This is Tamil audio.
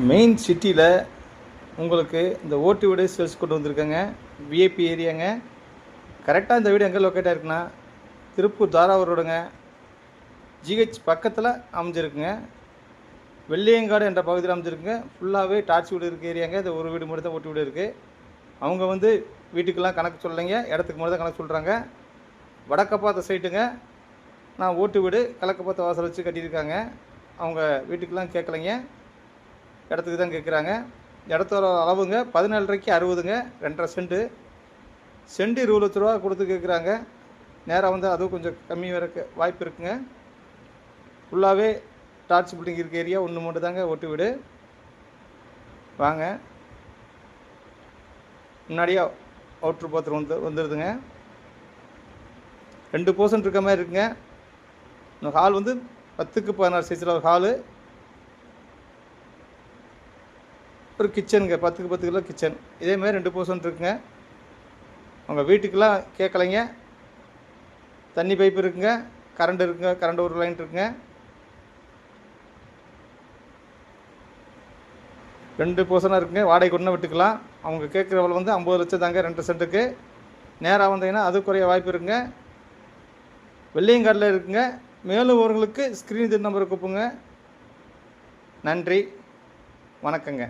மெயின் சிட்டியில் உங்களுக்கு இந்த ஓட்டு வீடு சேல்ஸ் கொண்டு வந்திருக்கேங்க. விஐபி ஏரியாங்க. கரெக்டாக இந்த வீடு எங்கே லொக்கேட் ஆகிருக்குன்னா திருப்பூர் தாராவூர் ரோடுங்க. ஜிஹெச் பக்கத்தில் அமைஞ்சிருக்குங்க. வெள்ளியங்காடு என்ற பகுதியில் அமைஞ்சிருக்குங்க. ஃபுல்லாகவே டார்ச் வீடு இருக்க ஏரியாங்க. இந்த ஒரு வீடு மட்டும் தான் ஓட்டு வீடு இருக்குது. அவங்க வந்து வீட்டுக்கெல்லாம் கணக்கு சொல்லலைங்க, இடத்துக்கு மட்டும் தான் கணக்கு சொல்கிறாங்க. வடக்க பார்த்த சைட்டுங்க. நான் ஓட்டு வீடு கிழக்க பார்த்த வாசல் வச்சு கட்டியிருக்காங்க. அவங்க வீட்டுக்கெல்லாம் கேட்கலைங்க, இடத்துக்கு தான் கேட்குறாங்க. இடத்தோட அளவுங்க 17.5க்கு 60ங்க. 2.5 சென்ட்டு. சென்ட்டு 20 லட்ச ரூபா கொடுத்து கேட்குறாங்க. நேராக வந்து அதுவும் கொஞ்சம் கம்மி வரக்கு வாய்ப்பு இருக்குங்க. ஃபுல்லாகவே டார்ச் பில்டிங் இருக்க ஏரியா ஒன்று மட்டும் தாங்க ஓட்டு வீடு. வாங்க, முன்னாடியே அவுட்ரு பாத்ரூம் வந்துடுதுங்க. 2% இருக்க மாதிரி இருக்குங்க. இந்த ஹால் வந்து 10க்கு 16 சைஸில் ஒரு ஹாலு, ஒரு கிச்சனுங்க. 10க்கு 10 கிலோ கிச்சன். இதேமாதிரி 2% இருக்குங்க. அவங்க வீட்டுக்கெல்லாம் கேட்கலைங்க. தண்ணி பைப் இருக்குங்க, கரண்ட் இருக்குங்க, கரண்ட் ஒரு லைன் இருக்குங்க. 2% இருக்குங்க. வாடகை கொண்டு விட்டுக்கலாம். அவங்க கேட்குறவள் வந்து 50 லட்சம் தாங்க 2 சென்ட்டுக்கு. நேராக வந்தீங்கன்னா அது குறைய வாய்ப்பு இருக்குங்க. வெள்ளியங்காட்டில் இருக்குங்க. மேலும் ஒருவங்களுக்கு ஸ்க்ரீன் நம்பரை கூப்பிடுங்க. நன்றி, வணக்கங்க.